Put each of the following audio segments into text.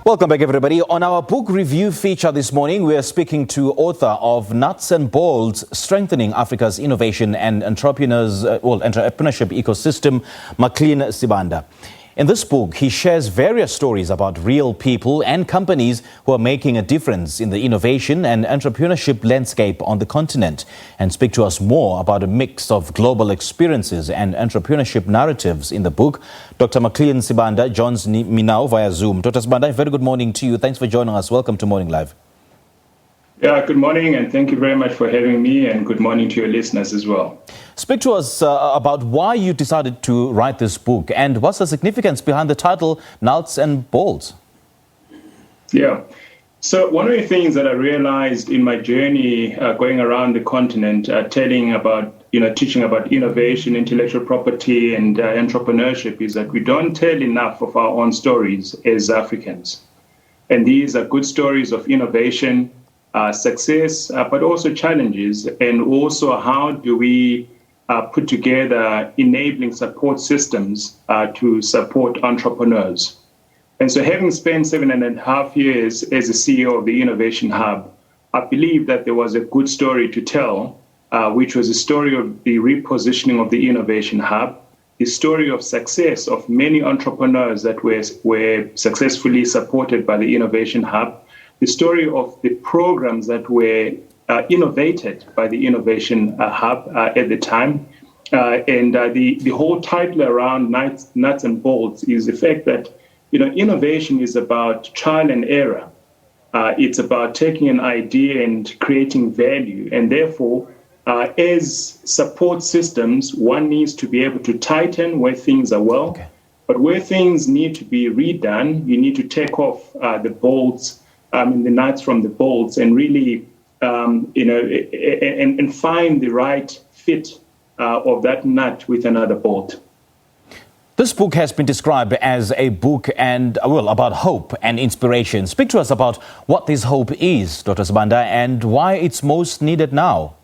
Welcome back, everybody. On our book review feature this morning, we are speaking to author of Nuts and Bolts, Strengthening Africa's Innovation and Entrepreneurship Ecosystem, McLean Sibanda. In this book, he shares various stories about real people and companies who are making a difference in the innovation and entrepreneurship landscape on the continent, and speak to us more about a mix of global experiences and entrepreneurship narratives in the book. Dr. McLean Sibanda joins me now via Zoom. Dr. Sibanda, very good morning to you. Thanks for joining us. Welcome to Morning Live. Yeah, good morning, and thank you very much for having me, and good morning to your listeners as well. Speak to us about why you decided to write this book and what's the significance behind the title Nuts and Bolts. Yeah, so one of the things that I realized in my journey going around the continent, teaching about innovation, intellectual property, and entrepreneurship is that we don't tell enough of our own stories as Africans. And these are good stories of innovation, success, but also challenges, and also how do we put together enabling support systems to support entrepreneurs. And so having spent 7.5 years as the CEO of the Innovation Hub, I believe that there was a good story to tell, which was the story of the repositioning of the Innovation Hub, the story of success of many entrepreneurs that were successfully supported by the Innovation Hub, the story of the programs that were innovated by the Innovation Hub at the time. And the whole title around Nuts and Bolts is the fact that innovation is about trial and error. It's about taking an idea and creating value. And therefore, as support systems, one needs to be able to tighten where things are well. Okay. But where things need to be redone, you need to take off the bolts, the nuts from the bolts, and really, and find the right fit of that nut with another bolt. This book has been described as a book about hope and inspiration. Speak to us about what this hope is, Dr. Sibanda, and why it's most needed now.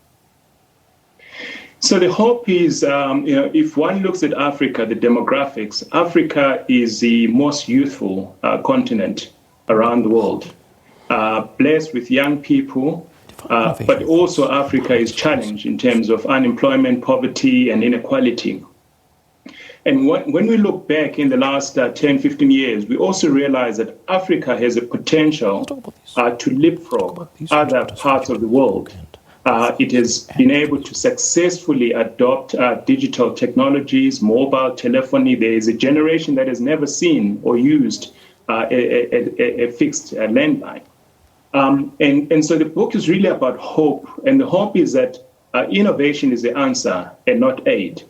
So the hope is, if one looks at Africa, the demographics, Africa is the most youthful continent around the world. Blessed with young people, but also Africa is challenged in terms of unemployment, poverty, and inequality. And when we look back in the last 10, 15 years, we also realize that Africa has a potential to leapfrog other parts of the world. It has been able to successfully adopt digital technologies, mobile telephony. There is a generation that has never seen or used a fixed landline. And so the book is really about hope, and the hope is that innovation is the answer and not aid.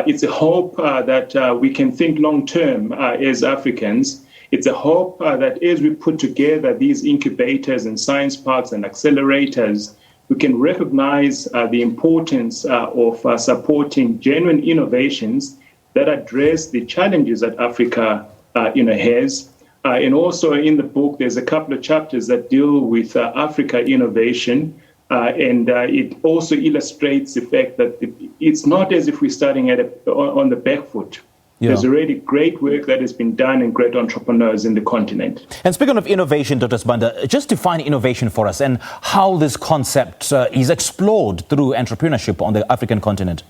It's a hope that we can think long-term as Africans. It's a hope that as we put together these incubators and science parks and accelerators, we can recognize the importance of supporting genuine innovations that address the challenges that Africa has. And also in the book, there's a couple of chapters that deal with Africa innovation. And it also illustrates the fact that it's not as if we're starting on the back foot. Yeah. There's already great work that has been done and great entrepreneurs in the continent. And speaking of innovation, Dr. Sibanda, just define innovation for us and how this concept is explored through entrepreneurship on the African continent.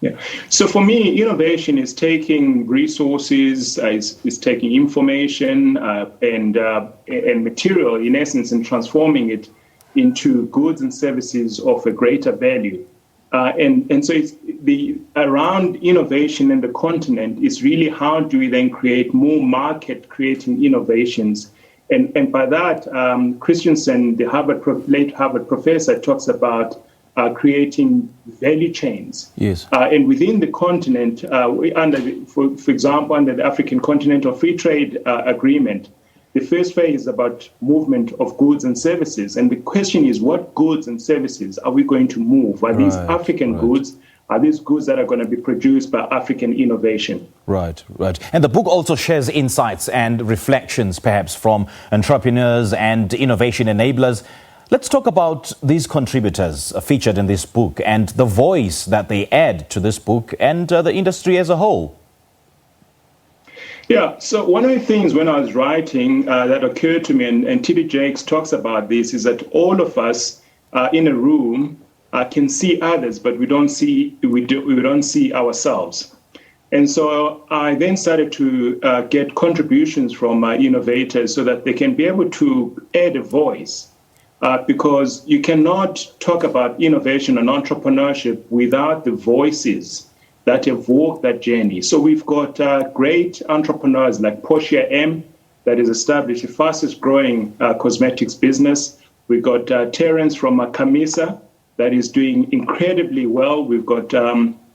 Yeah. So for me, innovation is taking resources, is taking information and material, in essence, and transforming it into goods and services of a greater value. And so it's around innovation in the continent is really how do we then create more market-creating innovations. And by that, Christensen, the late Harvard professor, talks about creating value chains. Yes. And within the continent, for example, under the African Continental Free Trade Agreement, the first phase is about movement of goods and services. And the question is, what goods and services are we going to move? Are these African goods? Are these goods that are going to be produced by African innovation? Right. And the book also shares insights and reflections, perhaps, from entrepreneurs and innovation enablers. Let's talk about these contributors featured in this book and the voice that they add to this book and the industry as a whole. Yeah, so one of the things when I was writing that occurred to me, and T.D. Jakes talks about this, is that all of us in a room can see others, but we don't see ourselves. And so I then started to get contributions from innovators so that they can be able to add a voice, because you cannot talk about innovation and entrepreneurship without the voices that have walked that journey. So we've got great entrepreneurs like Portia M, that has established the fastest growing cosmetics business. We've got Terence from Kamisa that is doing incredibly well. We've got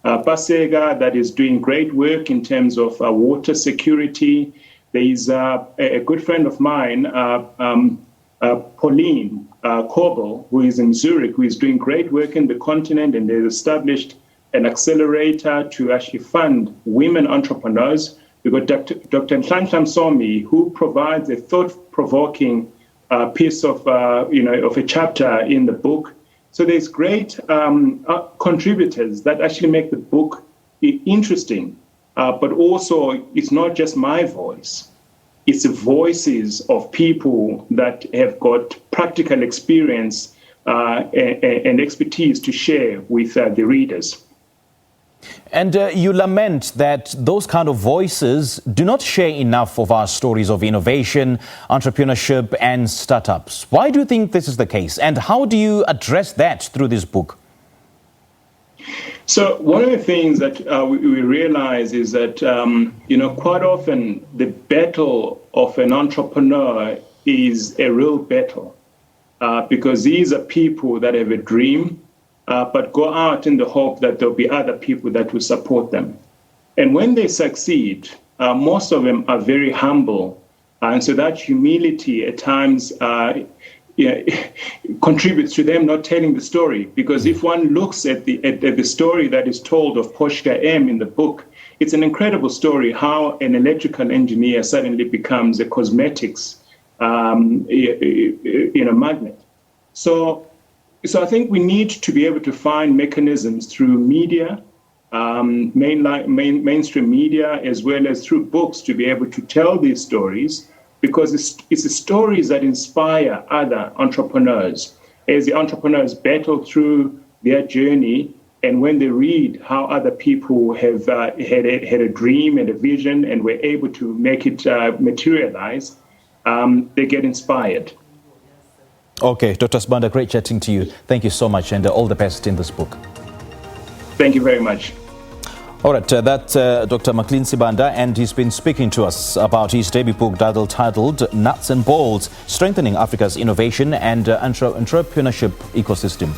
Basega that is doing great work in terms of water security. There is a good friend of mine, Pauline Korbel, who is in Zurich, who is doing great work in the continent, and they've established an accelerator to actually fund women entrepreneurs. We've got Dr. Nhlanhla Somi, who provides a thought-provoking piece of a chapter in the book. So there's great contributors that actually make the book interesting, but also it's not just my voice. It's the voices of people that have got practical experience and expertise to share with the readers. And you lament that those kind of voices do not share enough of our stories of innovation, entrepreneurship and startups. Why do you think this is the case? And how do you address that through this book? So one of the things that we realize is that, quite often the battle of an entrepreneur is a real battle, because these are people that have a dream, but go out in the hope that there'll be other people that will support them. And when they succeed, most of them are very humble. And so that humility at times contributes to them not telling the story. Because if one looks at the story that is told of Portia M in the book, it's an incredible story how an electrical engineer suddenly becomes a cosmetics magnate. So I think we need to be able to find mechanisms through media, mainstream media, as well as through books to be able to tell these stories, because it's the stories that inspire other entrepreneurs as the entrepreneurs battle through their journey. And when they read how other people have had a dream and a vision and were able to make it materialize, they get inspired. Okay, Dr. Sibanda, great chatting to you. Thank you so much, and all the best in this book. Thank you very much. All right, that's Dr. McLean Sibanda, and he's been speaking to us about his debut book titled Nuts and Bolts, Strengthening Africa's Innovation and Entrepreneurship Ecosystem.